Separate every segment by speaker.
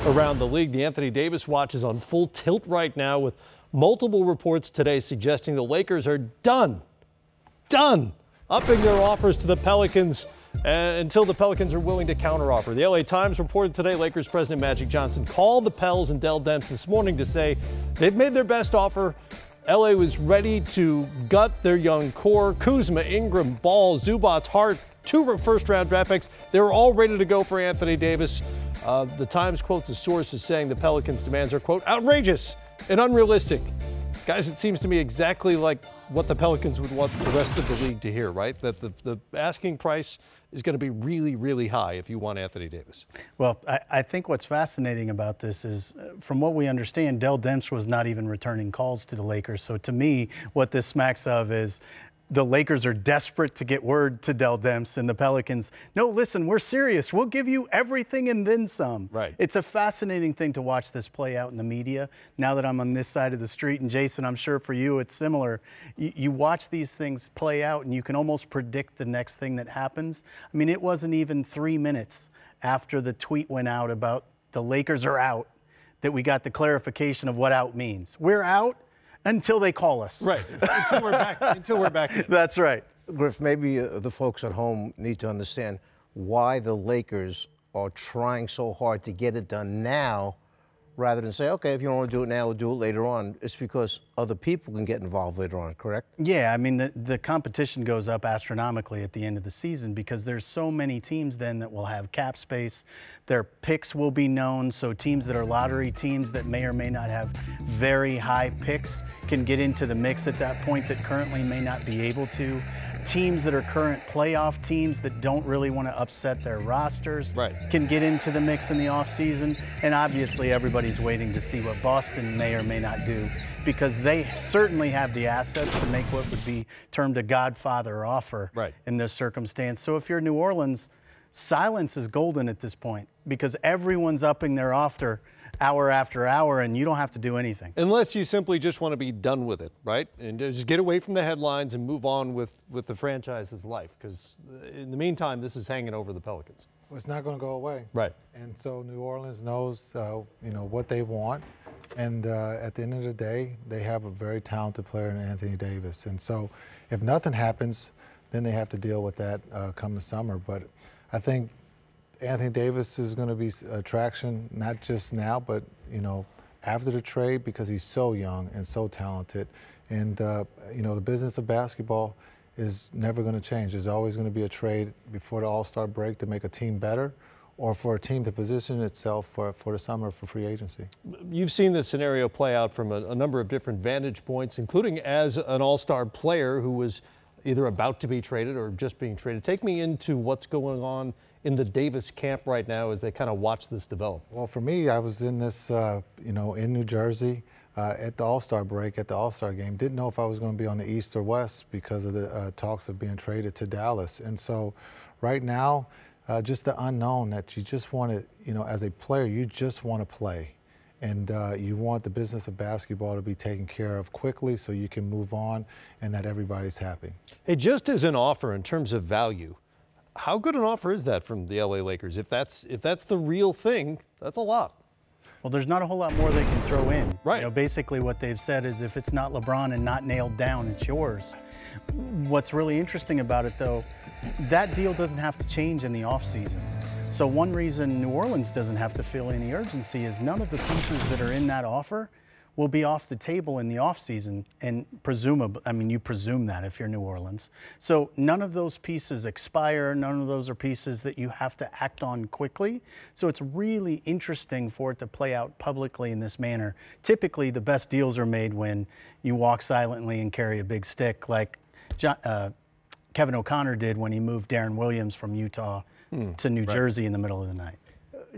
Speaker 1: around the league. The Anthony Davis watch is on full tilt right now, with multiple reports today suggesting the Lakers are done upping their offers to the Pelicans until the Pelicans are willing to counteroffer. The LA Times reported today Lakers president Magic Johnson called the Pels and Dell Demps this morning to say they've made their best offer. LA was ready to gut their young core: Kuzma, Ingram, Ball, Zubats, Hart, 2 first-round draft picks. They were all ready to go for Anthony Davis. The Times quotes a source as saying the Pelicans' demands are, quote, outrageous and unrealistic. Guys, it seems to me exactly like what the Pelicans would want the rest of the league to hear, right? That the asking price is going to be really, really high if you want Anthony Davis.
Speaker 2: Well, I think what's fascinating about this is, from what we understand, Dell Demps was not even returning calls to the Lakers. So to me, what this smacks of is the Lakers are desperate to get word to Dell Demps, and the Pelicans, no, listen, we're serious. We'll give you everything and then some.
Speaker 1: Right.
Speaker 2: It's a fascinating thing to watch this play out in the media. Now that I'm on this side of the street, and Jason, I'm sure for you it's similar. You watch these things play out, and you can almost predict the next thing that happens. I mean, it wasn't even 3 minutes after the tweet went out about the Lakers are out that we got the clarification of what out means. We're out until they call us.
Speaker 1: Right. Until we're back in.
Speaker 2: That's right.
Speaker 3: Griff, maybe the folks at home need to understand why the Lakers are trying so hard to get it done now, rather than say, okay, if you don't want to do it now, we'll do it later on. It's because other people can get involved later on, correct?
Speaker 2: Yeah, I mean, the competition goes up astronomically at the end of the season because there's so many teams then that will have cap space. Their picks will be known, so teams that are lottery teams that may or may not have very high picks can get into the mix at that point that currently may not be able to. Teams that are current playoff teams that don't really want to upset their rosters can get into the mix in the offseason. And obviously everybody's waiting to see what Boston may or may not do, because they certainly have the assets to make what would be termed a Godfather offer in this circumstance. So if you're New Orleans, silence is golden at this point, because everyone's upping their offer hour after hour, and you don't have to do anything.
Speaker 1: Unless you simply just want to be done with it, right? And just get away from the headlines and move on with the franchise's life, because in the meantime, this is hanging over the Pelicans.
Speaker 4: Well, it's not going to go away.
Speaker 1: Right.
Speaker 4: And so New Orleans knows, what they want. And at the end of the day, they have a very talented player in Anthony Davis. And so if nothing happens, then they have to deal with that come the summer. But I think Anthony Davis is going to be attraction, not just now, but, after the trade, because he's so young and so talented. And, the business of basketball is never going to change. There's always going to be a trade before the All-Star break to make a team better, or for a team to position itself for the summer for free agency.
Speaker 1: You've seen this scenario play out from a number of different vantage points, including as an All-Star player who was either about to be traded or just being traded. Take me into what's going on in the Davis camp right now as they kind of watch this develop.
Speaker 4: Well, for me, I was in this, in New Jersey at the All-Star break, at the All-Star game. Didn't know if I was going to be on the East or West because of the talks of being traded to Dallas. And so right now, just the unknown that you just want to, as a player, you just want to play. And you want the business of basketball to be taken care of quickly so you can move on and that everybody's happy.
Speaker 1: Hey, just as an offer in terms of value, how good an offer is that from the LA Lakers? If that's the real thing, that's a lot.
Speaker 2: Well, there's not a whole lot more they can throw in.
Speaker 1: Right.
Speaker 2: Basically what they've said is if it's not LeBron and not nailed down, it's yours. What's really interesting about it, though, that deal doesn't have to change in the offseason. So one reason New Orleans doesn't have to feel any urgency is none of the pieces that are in that offer will be off the table in the offseason, and presumably, I mean, you presume that if you're New Orleans. So none of those pieces expire. None of those are pieces that you have to act on quickly. So it's really interesting for it to play out publicly in this manner. Typically, the best deals are made when you walk silently and carry a big stick, like Kevin O'Connor did when he moved Darren Williams from Utah to New Jersey in the middle of the night.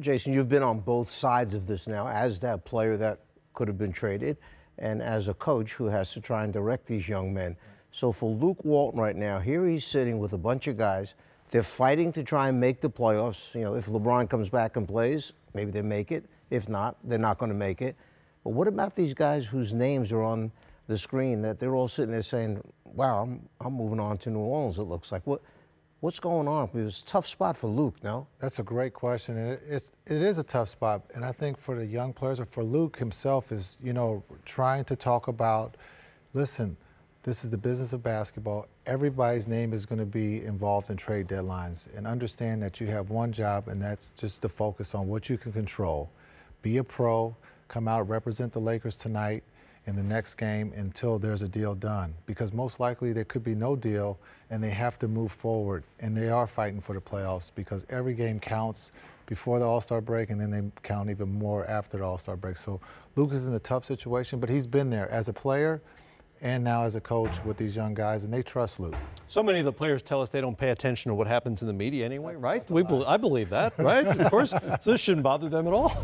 Speaker 3: Jason, you've been on both sides of this now, as that player that could have been traded and as a coach who has to try and direct these young men. So for Luke Walton right now, here he's sitting with a bunch of guys. They're fighting to try and make the playoffs. If LeBron comes back and plays, maybe they make it. If not, they're not going to make it. But what about these guys whose names are on the screen that they're all sitting there saying, wow, I'm moving on to New Orleans, it looks like. What's going on? It was a tough spot for Luke, no?
Speaker 4: That's a great question. And it is a tough spot. And I think for the young players, or for Luke himself, is, you know, trying to talk about, listen, this is the business of basketball. Everybody's name is going to be involved in trade deadlines. And understand that you have one job, and that's just to focus on what you can control. Be a pro, come out, represent the Lakers tonight in the next game until there's a deal done. Because most likely there could be no deal, and they have to move forward. And they are fighting for the playoffs, because every game counts before the All-Star break, and then they count even more after the All-Star break. So Luke is in a tough situation, but he's been there as a player and now as a coach with these young guys, and they trust Luke.
Speaker 1: So many of the players tell us they don't pay attention to what happens in the media anyway, right? I believe that, right? Of course, so this shouldn't bother them at all.